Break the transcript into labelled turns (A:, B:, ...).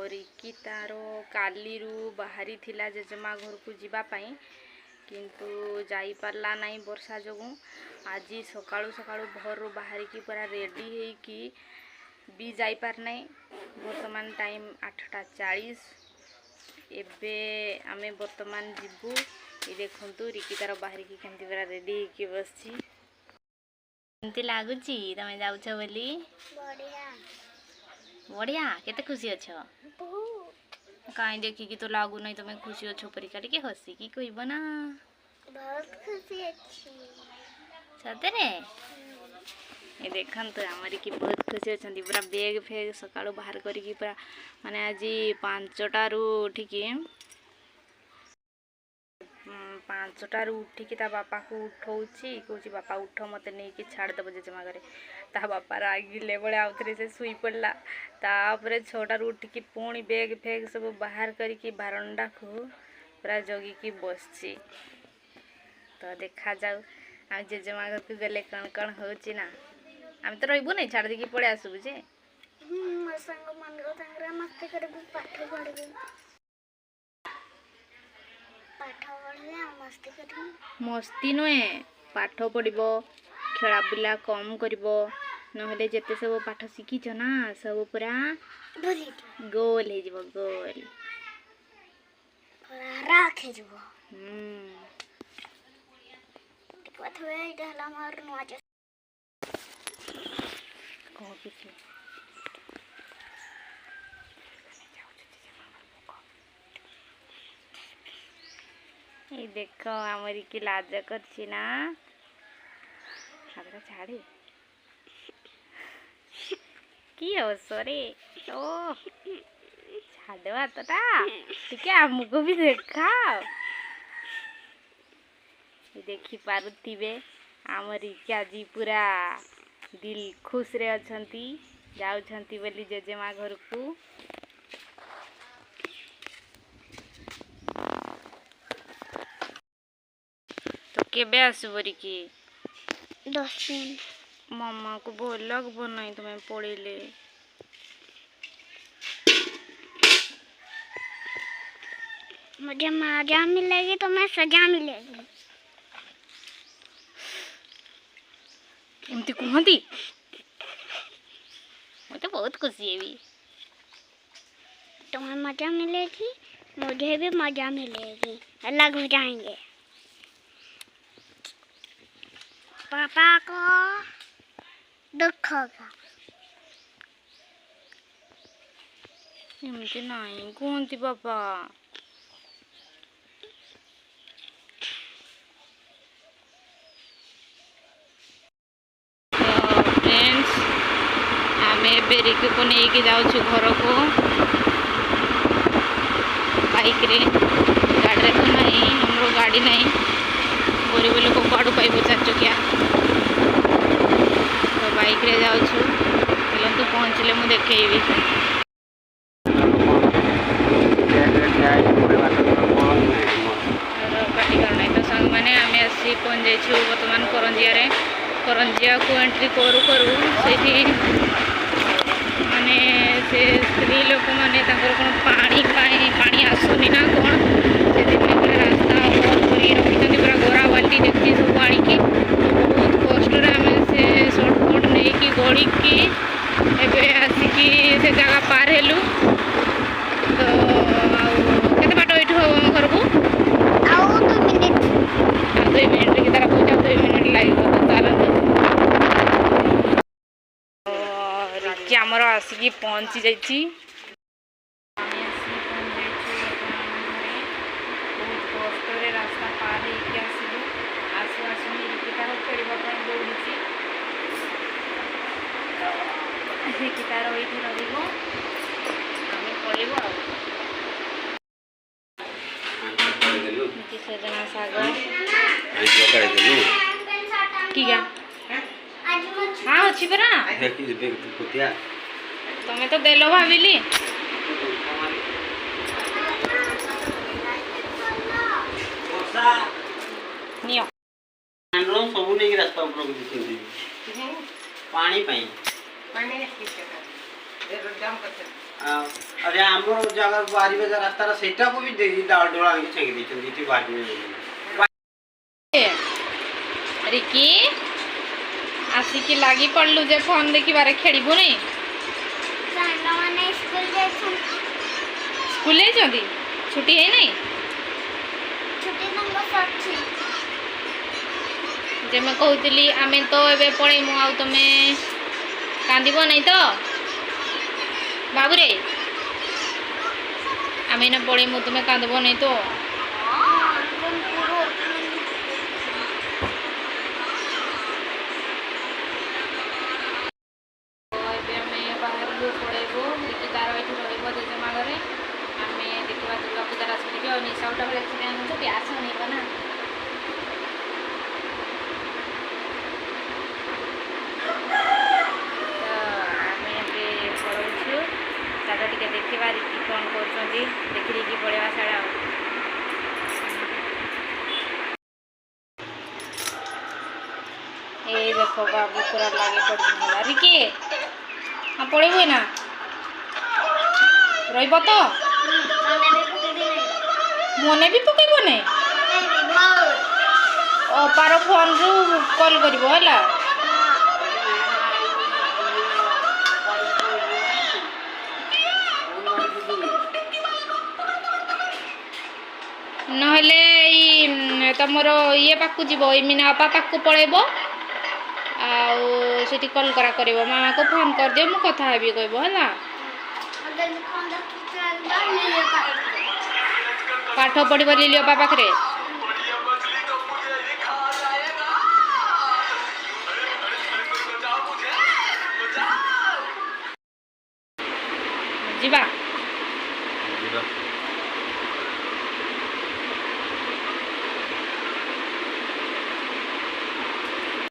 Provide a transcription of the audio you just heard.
A: Ricky तार काली बाहरी थिला जेजेमा घर को जीवाई किंतु जाई पारला नहीं वर्षा जोगु। आज सकाळु सकाळु भोर बाहर की पूरा रेडी है कि भी जाई पार नहीं। वर्तमान टाइम 8:40 एबे आमे वर्तमान जीवु। ये देखंतु रिकी तार बाहर की केमती पूरा रेडी कि बसची। केमती लागुची तमे जाउछ बोली?
B: बढ़िया
A: बढ़िया केते खुशी अछ? काई देखी कि तो लागु नहीं तमे खुशी अछ परिका टिके हसी की कहबो ना।
B: बहुत खुशी अच्छी
A: सतरे ये देखन तो हमारी की बहुत खुशी अछंती पूरा बैग फेग सकाळु बाहर करी की पूरा माने आज 5टारू उठिकी 5टारू उठिकी ता बापा को उठौची कहूची बापा उठ मते नहीं कि छाड़ दब जेजेमा घरे। ता बापा रागिले बळे आउथरे से सुई पड़ला। तापरे 6टारू उठिकी पुणी बैग फेग सब बाहर करी की बारंडा को पूरा जगी की बसची। तो देखा जाऊ आ जेजेमा घर को गले कण होची ना। हम तो रहबो नहीं छाड़ देकी पळे आसु जे
B: संग मन को संग्रह मस्ती करबी पाठ पढ़बी पाठ पढ़ले मस्ती करबी।
A: मस्ती नुए पाठ पढ़िबो खेला बुला कम करिबो नहले जेते सब पाठ शिखिछ ना सब पूरा गोल हे जिवो गोल
B: पूरा राखे जिवो। पथवे इडला मार नवाचे
A: को किछि ये देखो हमारी की लाज करछि ना हमरा छाड़ी की अवसरे ओ छाड़वा तोटा ठीक है हमको भी देखाओ। ये देखी पारुथिबे हमारी क्या जी पूरा दिल खुश रे अछंती जाउछंती बोली जेजेमा घर को। तो केबे आसबरी की
B: 10 दिन
A: मामा को भल लगबो नहीं तुम्हें पड़िले।
B: मुझे मजा मिलेगी तो मैं सजा मिलेगी।
A: एमती कहती तो बहुत खुशी है भी।
B: तुम्हें मजा मिलेगी मुझे भी मजा मिलेगी अलग हो जाएंगे। पापा को दुख होगा।
A: एमती नहीं कहती पापा। फ्रेंड्स आमे बेरिक को लेके जाउछु घर को बाइक रे। गाड़ी रे तो नहीं हमरो गाड़ी नहीं गरीब लोग को आड़ू पाइब 4 चकिया तो बाइक रे जाउछु। चलंतु पहुँचले मु देखेबी। तो संग मैंने आम आसी पहुँच जाइछु बर्तमान करंजिया रे। करंजिया को एंट्री करू करू से माने से स्त्री लोक माने कौन पानी आसुनी ना कौन से रास्ता बंद कर रखी पूरा गोरा बाल्टी देखी सब आनिकी बहुत कष्ट आम से सर्टकट नहीं कि गड़ी की एबे आसिकी से जगह पार हेलु। तो केते बाट एठू हम घर को 2 मिनिट की तरह पूजा 2 मिनिट लगे रिकी आमर आसिकी पहुँची जाइए। बहुत कष्ट रास्ता पार होगी आसलु आसु आसु रिकी तार खेलवाई दौड़ी रिकी तार ये रही आम पड़ब सजना शाग की गा हाँ अच्छी परा तुम्हें तो देलो भाविली नियो
C: सब नहीं रास्ता ऊपर दिखती पानी पानी पानी ने ठीक है जाम करते अरे आम जगह बाहर रास्ता सेटा को भी डोला आगे छेंगी देती बाहर में
A: रिकी आसिकी लागी पड़लु जे फोन देखिबारे खेलिबु नहीं
B: सानमाने स्कूल जाइछन
A: स्कूल जाइछंती छुट्टी है नहीं
B: छुट्टी नंबर सच्ची
A: जे मैं कहूली आमे तो एबे पळेमु आ तमे कांदिबो नहीं तो बाबू रे आमे न पळेमु तमे कांदबो नहीं तो निशाउटा बेले प्यास नहीं बना साड़ा टे देखा रिकी कौन कर देखी पड़ेगा साड़ा ये देखो बाबू पूरा लगे पड़ा रिकी हाँ पड़े ना रही तो मने भी पकेबो ने अपार फोन रु कॉल करिवो हला नहले तमर ये पाकु जीवो मीना अपा पाकु पळेबो आ सेठी कॉल करा करिवो मामा को फोन कर दियो मु कथा हेबी कहबो हला पाठ पढ़ी लिलियो बाबा पाखरे जीवा